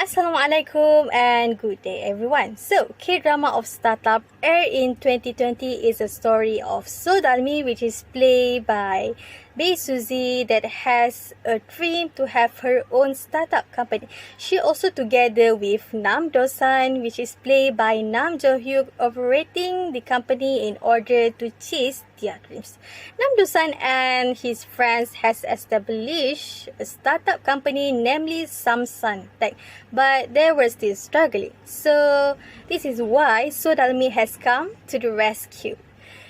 Assalamualaikum and good day everyone. So, Kdrama of Startup aired in 2020 is a story of Sodalmi which is played by Bae Suzy that has a dream to have her own startup company. She also together with Nam Dosan which is played by Nam Jo-hyuk operating the company in order to chase their dreams. Nam Dosan and his friends has established a startup company namely Samsung Tech, but they were still struggling. So this is why Sodalmi has come to the rescue.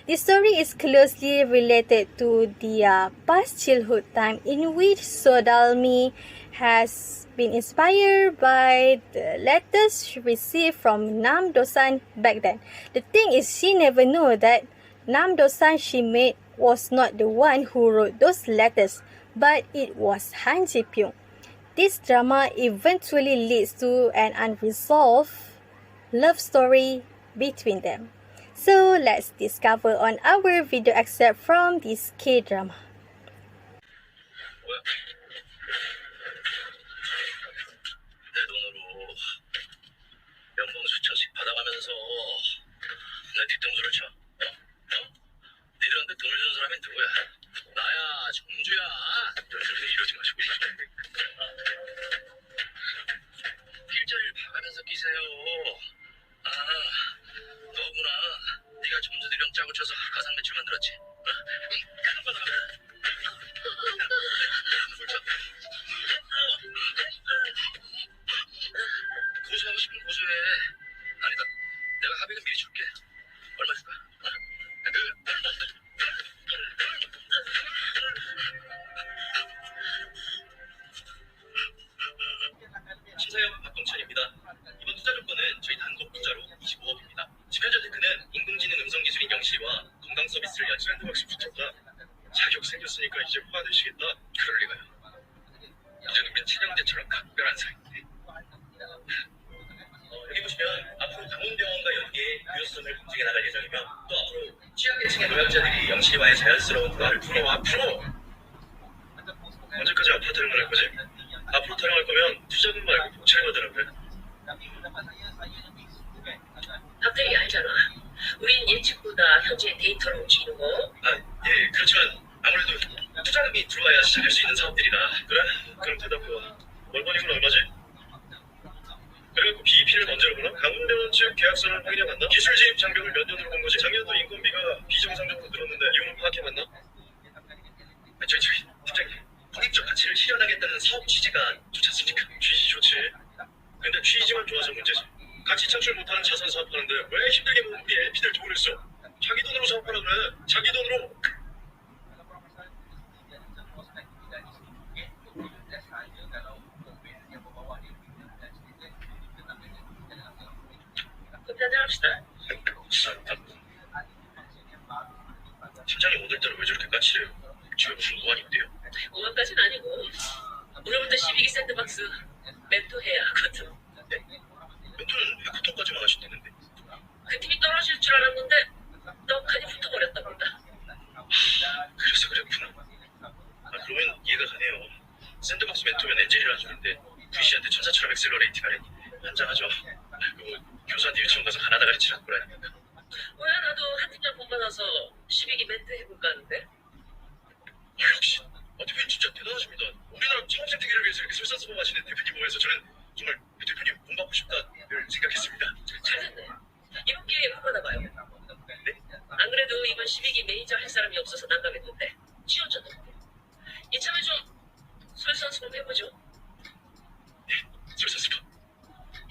The story is closely related to the past childhood time in which Sodalmi has been inspired by the letters she received from Nam Dosan back then. The thing is, she never knew that Nam Dosan she met was not the one who wrote those letters, but it was Han Ji-pyong. This drama eventually leads to an unresolved love story between them. So let's discover on our video excerpt from this K-drama. 니들한테 돈을 주는 사람이 누구야? 나야, 정주야. 너희들은 이러지 마시고 필자를 봐가면서 끼세요. 아, 너구나. 네가 점주들이랑 짜고 쳐서 가상 매출 만들었지. 고소하고 싶으면 고소해. 아니다, 내가 합의금 미리 줄게. 얼마 줄까? 심사위원 박동찬입니다. 이번 투자 조건은 저희 단독 투자로 25억입니다. 지표자 테크는 인공지능 음성 기술인 영시와 건강 서비스를 위한 샌드박스 붙였다. 자격 생겼으니까 이제 화가 되시겠다. 그럴 리가요. 이제는 우린 친형제처럼 각별한 사이인데. 여기 보시면 앞으로 강원병원과 연계해 유효성을 검증해 나갈 예정이며, 또 앞으로 취약계층의 노약자들이 영시와의 자연스러운 대화를 앞으로 언제까지 아파트 타령을 할 거지? 앞으로 타령할 거면 투자금 말고 복차를 받으라고요. 박대리 알잖아. 우린 예측보다 현재 데이터를 움직이는 거. 예, 그렇지만 아무래도 투자금이 들어와야 시작할 수 있는 사업들이라. 그래? 그럼 대답해봐. 월번익은 얼마지? 그래갖고 BEP를 먼저 보나? 강원병원 측 계약서를 확인해 봤나? 기술 진입 장벽을 몇 년으로 본 거지? 작년도 인건비가 비정상적으로 늘었는데 이유는 파악해 봤나? 저기 팀장님, 공익적 가치를 실현하겠다는 사업 취지가 좋지 않습니까? 취지 좋지. 근데 취지만 좋아서 문제지. 가치 창출 못하는 자산 사업하는데 왜 힘들게 모은 우리 LP들 돈을 써? 자기 돈으로 사업하라 그래. 자기 돈으로. 합시다. 팀장님 오늘따라 왜 저렇게 까칠해요? 집에 무슨 우환이 있대요? 우한까지는 아니고 오늘부터 12기 샌드박스 멘토해야 하거든. 네? 멘토는 해커톤까지만 하신다는데. 그 팀이 떨어질 줄 알았는데 떡하니 붙어버렸다 보다. 그래서 그랬구나. 그러면 이해가 가네요. 샌드박스 멘토면 엔젤이라는 소린데 VC한테 천사처럼 엑셀러레이팅 하려니 환장하죠. 그리고 교수한테 유치원 가서 가나다 가르치라는 거라니까. 왜 나도 한 팀장 본받아서 12기 멘토 해볼까 하는데. 역시 대표님 진짜 대단하십니다. 우리나라 창업생 되기를 위해서 이렇게 솔선수범하시는 대표님 보면서 저는 정말 대표님 본받고 싶다를 생각했습니다. 잘됐네. 이번 기회에 본받아봐요. 네? 안 그래도 이번 12기 매니저 할 사람이 없어서 난감했는데 지원자도 이참에 좀 솔선수범 해보죠. 네, 솔선수범.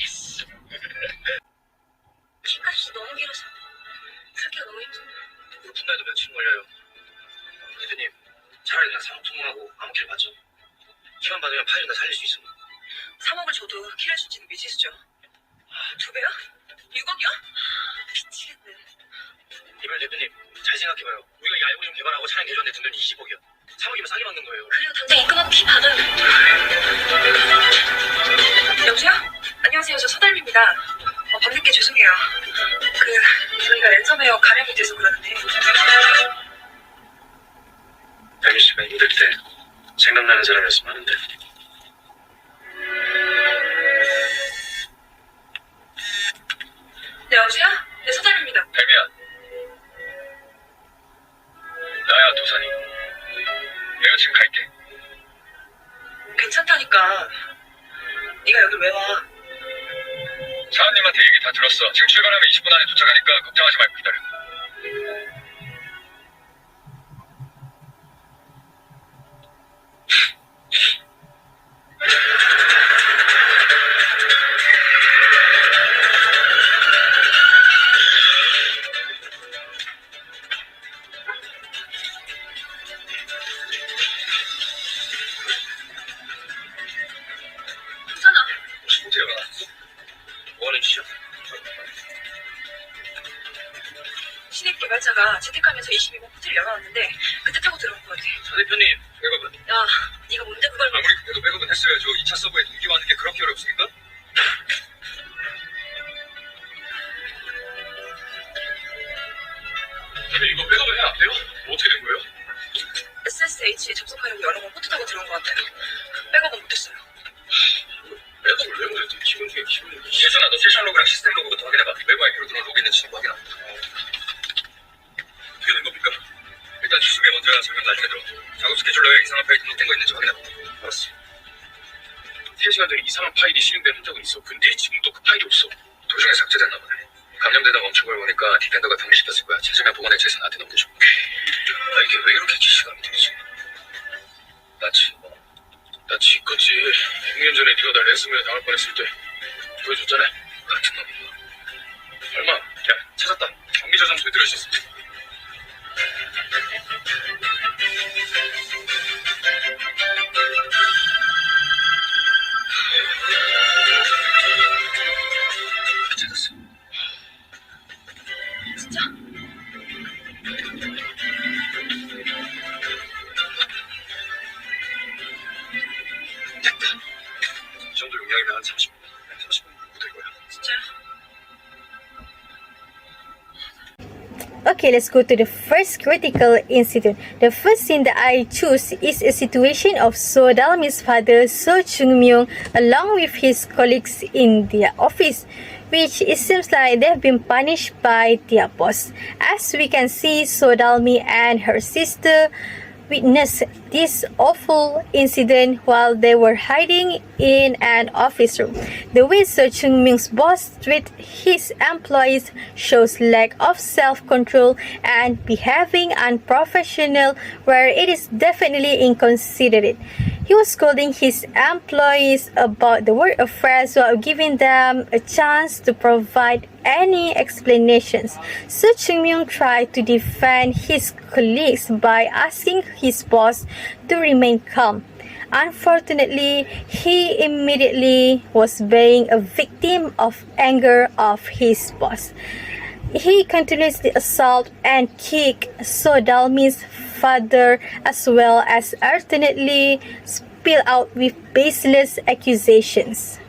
예스. 팀값이 너무 길어서 살기가 너무 힘드네. 오픈 날도 며칠 걸려요. 대표님, 차라리 그냥 3억 통보하고 아무 길 맞죠? 키만 받으면 파일은 다 살릴 수 있어. 3억을 줘도 킬할 수 있는 미지수죠. 2배야? 6억이야? 미치겠네. 이번 대표님, 잘 생각해봐요. 우리가 이 알고리즘 개발하고 차량 개조하는데 든 돈이 20억이야. 3억이면 싸게 받는 거예요. 그래도 당장 입금한 피 받아요. 여보세요? 안녕하세요. 저 서달미입니다. 밤늦게 죄송해요. 저희가 랜섬웨어 감염이 돼서 그러는데. 달미 씨가 힘들 때 생각나는 사람이었으면 하는데. 도사니? 내가 지금 갈게. 괜찮다니까. 네가 여기 왜 와? 사원님한테 얘기 다 들었어. 지금 출발하면 20분 안에 도착하니까 걱정하지 말고 기다려. 괜찮아. 혹시 호텔 연락왔어? 뭐하는 짓이야? 신입 개발자가 재택하면서 22번 호텔 열어놨는데 그때 타고 들어온 것 같아. 서 대표님, 백업은? 야, 네가 뭔데 그걸 아무리 그래도 백업은 했어야죠. 2차 서버에 동기화하는 게 그렇게 어렵습니까? 근데 이거 백업을 해야 안 돼요? 뭐 어떻게 된 거예요? SSH에 접속하려고 여러 번 포트 타고 들어온 것 같아요. 백업은 못했어요. 백업을 왜 못했지? 기본 중에 기본이. 예전아, 너 세션 로그랑 시스템 로그부터 확인해봐. 외부 IP로 들어온 로그인인지 확인하고. 어떻게 된 겁니까? 일단 주수배 먼저 설명 나중에 들어. 작업 스케줄러에 이상한 파일이 등록된 거 있는지 확인해봐. 알았어. 3시간 전에 이상한 파일이 실행된 흔적은 있어. 근데 지금도 그 파일이 없어. 도중에 삭제됐나 보네. 감염되다 멈춘 걸 보니까 디펜더가 격리시켰을 거야. 찾으면 보관해체해서 나한테 넘겨줘. 아, 이게 왜 이렇게 기시감이 들지? 나 지껏지 6년 전에 네가 날 랜섬웨어 당할 뻔했을 때 보여줬잖아. 같은 놈이야. 얼마? 야, 찾았다. 경비 저장소에 들어있었어. 찾았어. 진짜? 됐다. 이 정도 용량이면 한 30분 될 거야. 진짜요? Okay, let's go to the first critical incident. The first scene that I choose is a situation of So Dalmi's father, So Chung-myung, along with his colleagues in their office, which it seems like they've been punished by their boss. As we can see, So Dalmi and her sister witnessed this awful incident while they were hiding in an office room. The way So Chung-myung's boss treats his employees shows lack of self-control and behaving unprofessional, where it is definitely inconsiderate. He was scolding his employees about the work affairs while giving them a chance to provide any explanations. So Chung-myung tried to defend his colleagues by asking his boss to remain calm. Unfortunately, he immediately was being a victim of anger of his boss. He continuously assaulted and kicked So Dalmi's father, as well as alternately spill out with baseless accusations.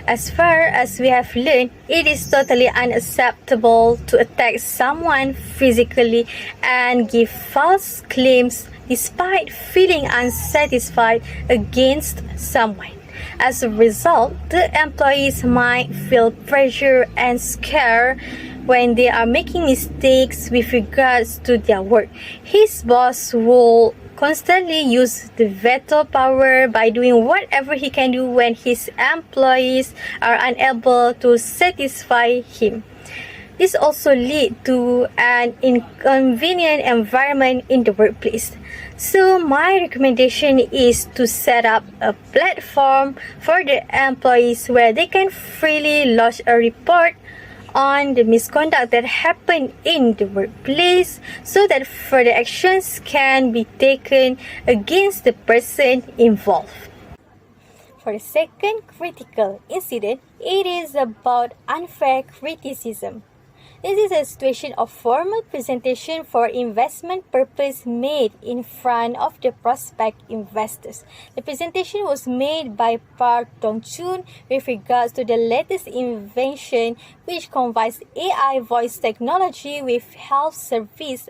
As far as we have learned, it is totally unacceptable to attack someone physically and give false claims despite feeling unsatisfied against someone. As a result, the employees might feel pressure and scare when they are making mistakes with regards to their work. His boss will constantly use the veto power by doing whatever he can do when his employees are unable to satisfy him. This also leads to an inconvenient environment in the workplace. So my recommendation is to set up a platform for the employees where they can freely lodge a report on the misconduct that happened in the workplace, so that further actions can be taken against the person involved. For the second critical incident, it is about unfair criticism. This is a situation of formal presentation for investment purpose made in front of the prospect investors. The presentation was made by Park Dong-chun with regards to the latest invention, which combines AI voice technology with health service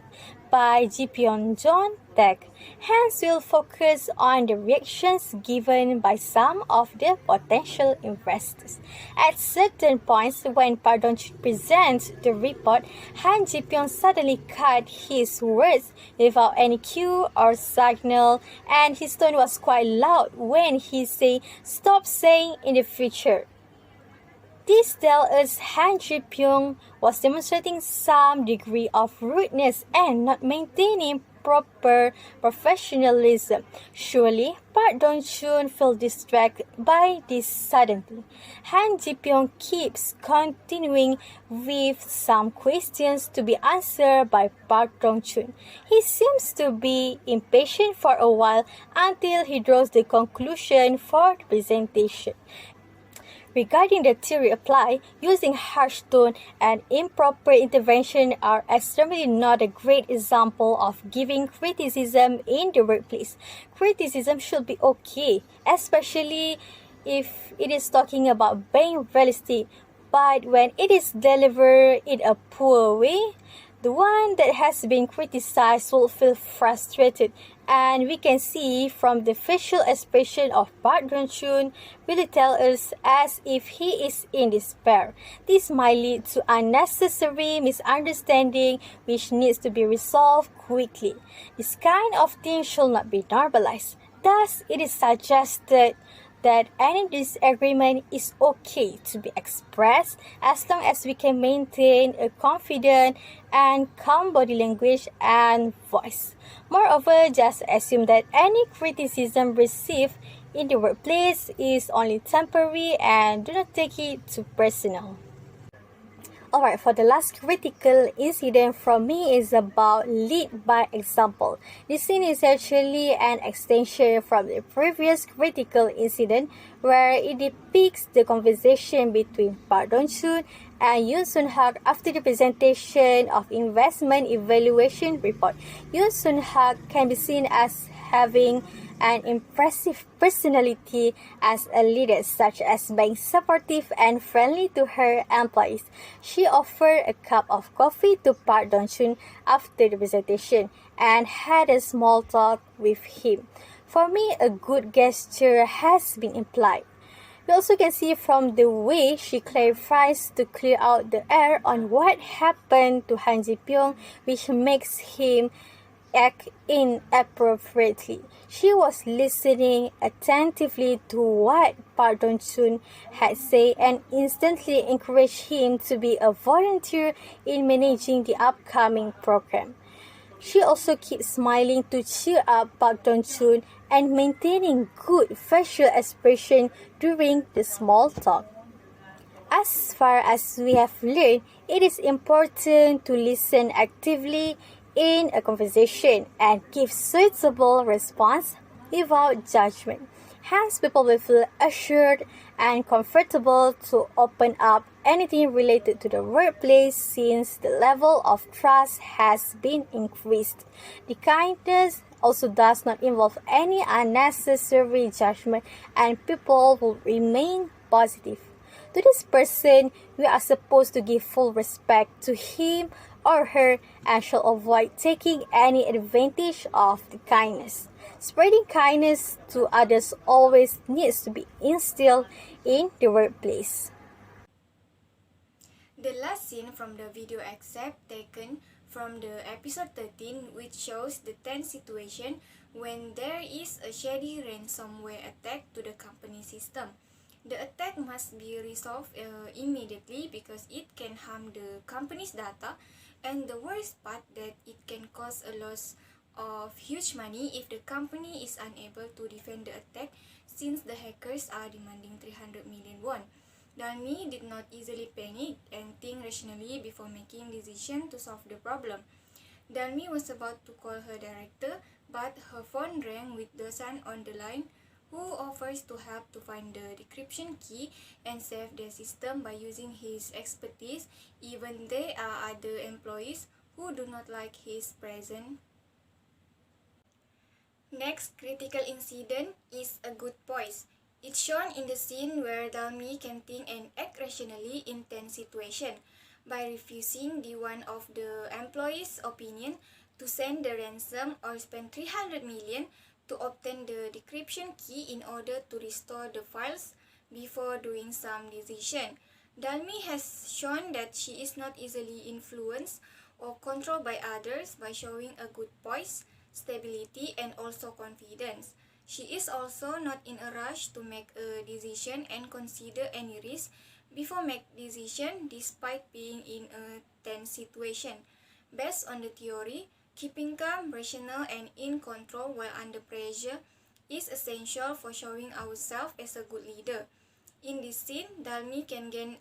by Ji Pyeong-jeon, attack. Hence, we'll focus on the reactions given by some of the potential investors. At certain points, when Park Dong-chun presents the report, Han Ji-pyong suddenly cut his words without any cue or signal, and his tone was quite loud when he said, "Stop saying in the future." This tells us Han Ji-pyong was demonstrating some degree of rudeness and not maintaining proper professionalism. Surely, Park Dong-chun felt distracted by this suddenly. Han Ji-pyong keeps continuing with some questions to be answered by Park Dong-chun. He seems to be impatient for a while until he draws the conclusion for the presentation. Regarding the theory applied, using harsh tone and improper intervention are extremely not a great example of giving criticism in the workplace. Criticism should be okay, especially if it is talking about being realistic, but when it is delivered in a poor way, the one that has been criticized will feel frustrated, and we can see from the facial expression of Park Dong-chun really tell us as if he is in despair. This might lead to unnecessary misunderstanding which needs to be resolved quickly. This kind of thing should not be normalized. Thus, it is suggested that any disagreement is okay to be expressed as long as we can maintain a confident and calm body language and voice. Moreover, just assume that any criticism received in the workplace is only temporary and do not take it too personal. Alright, for the last critical incident from me is about lead by example. This scene is actually an extension from the previous critical incident where it depicts the conversation between Park Dong-chun and Yoon Sun-hak after the presentation of investment evaluation report. Yoon Sun-hak can be seen as having an impressive personality as a leader, such as being supportive and friendly to her employees. She offered a cup of coffee to Park Dong-chun after the presentation and had a small talk with him. For me, a good gesture has been implied. We also can see from the way she clarifies to clear out the air on what happened to Han Ji-pyong, which makes him act inappropriately. She was listening attentively to what Park Dong-chun had said and instantly encouraged him to be a volunteer in managing the upcoming program. She also keeps smiling to cheer up Park Dong-chun and maintaining good facial expression during the small talk. As far as we have learned, it is important to listen actively in a conversation and give suitable response without judgment. Hence, people will feel assured and comfortable to open up anything related to the workplace since the level of trust has been increased. The kindness also does not involve any unnecessary judgment and people will remain positive. To this person, we are supposed to give full respect to him or her and shall avoid taking any advantage of the kindness. Spreading kindness to others always needs to be instilled in the workplace. The last scene from the video excerpt taken from the episode 13, which shows the tense situation when there is a shady ransomware attack to the company system. The attack must be resolved immediately because it can harm the company's data, and the worst part that it can cause a loss of huge money if the company is unable to defend the attack since the hackers are demanding 300 million won. Dalmi did not easily panic and think rationally before making decision to solve the problem. Dalmi was about to call her director, but her phone rang with Dosan on the line, who offers to help to find the decryption key and save the system by using his expertise, even there are other employees who do not like his presence. Next critical incident is a good poise. It's shown in the scene where Dalmi can think and act rationally in tense situation by refusing the one of the employee's opinion to send the ransom or spend 300 million to obtain the decryption key in order to restore the files before doing some decision. Dalmi has shown that she is not easily influenced or controlled by others by showing a good poise, stability, and also confidence. She is also not in a rush to make a decision and consider any risk before make decision despite being in a tense situation. Based on the theory, keeping calm, rational, and in control while under pressure is essential for showing ourselves as a good leader. In this scene, Dalmi can gain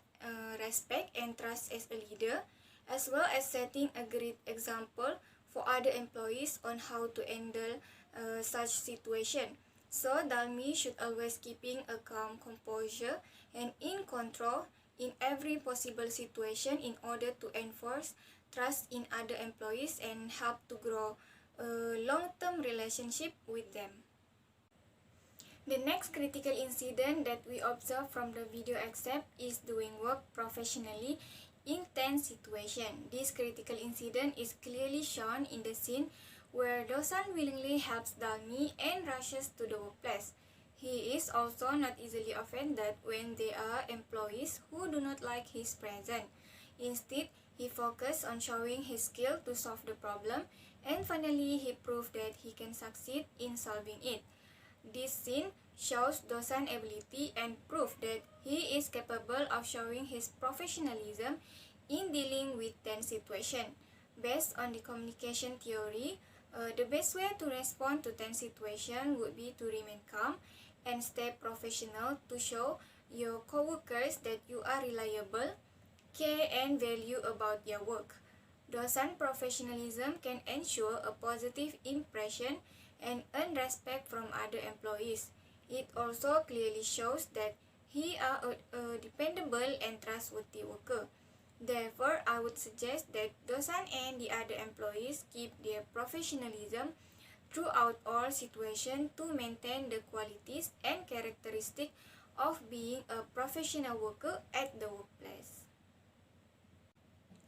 respect and trust as a leader, as well as setting a great example for other employees on how to handle such situation. So Dalmi should always keeping a calm composure and in control in every possible situation in order to enforce trust in other employees and help to grow a long-term relationship with them. The next critical incident that we observe from the video excerpt is doing work professionally in tense situation. This critical incident is clearly shown in the scene where Dosan willingly helps Dalmi and rushes to the workplace. He is also not easily offended when there are employees who do not like his presence. Instead, he focused on showing his skill to solve the problem, and finally he proved that he can succeed in solving it. This scene shows Dosan's ability and proof that he is capable of showing his professionalism in dealing with tense situation. Based on the communication theory, the best way to respond to tense situation would be to remain calm and stay professional to show your coworkers that you are reliable, care and value about your work. Dosan's professionalism can ensure a positive impression and earn respect from other employees. It also clearly shows that he are a dependable and trustworthy worker. Therefore, I would suggest that Dosan and the other employees keep their professionalism throughout all situations to maintain the qualities and characteristics of being a professional worker at the workplace.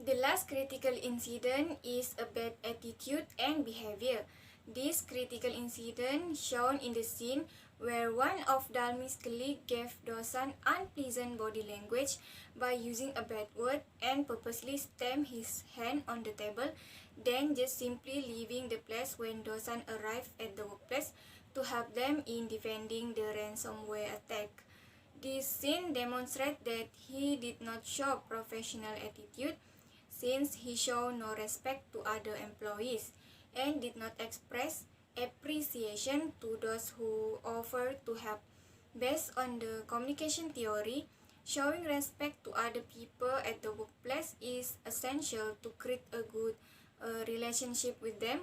The last critical incident is a bad attitude and behavior. This critical incident shown in the scene where one of Dalmi's colleagues gave Dosan unpleasant body language by using a bad word and purposely stamped his hand on the table, then just simply leaving the place when Dosan arrived at the workplace to help them in defending the ransomware attack. This scene demonstrates that he did not show professional attitude since he showed no respect to other employees and did not express appreciation to those who offered to help. Based on the communication theory, showing respect to other people at the workplace is essential to create a good relationship with them.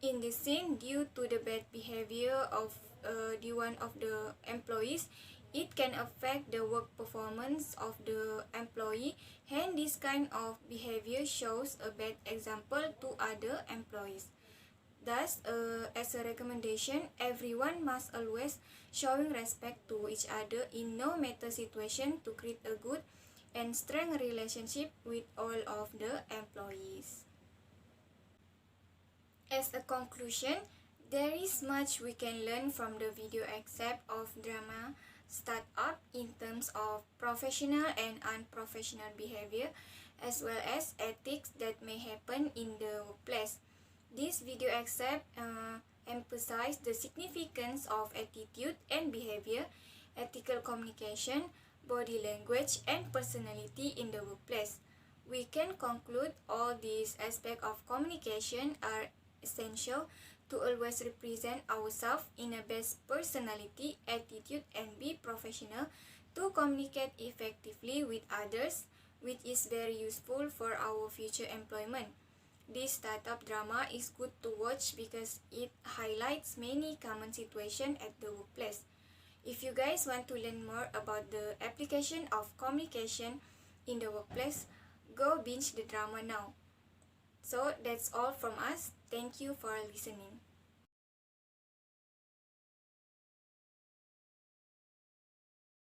In this scene, due to the bad behavior of the one of the employees, it can affect the work performance of the employee, and this kind of behavior shows a bad example to other employees. Thus, as a recommendation, everyone must always showing respect to each other in no matter situation to create a good and strong relationship with all of the employees. As a conclusion, there is much we can learn from the video excerpt of Kdrama Start Up in terms of professional and unprofessional behavior, as well as ethics that may happen in the workplace. This video excerpt emphasizes the significance of attitude and behavior, ethical communication, body language, and personality in the workplace. We can conclude all these aspects of communication are essential to always represent ourselves in a best personality, attitude, and be professional to communicate effectively with others, which is very useful for our future employment. This startup drama is good to watch because it highlights many common situations at the workplace. If you guys want to learn more about the application of communication in the workplace, go binge the drama now. So that's all from us. Thank you for listening.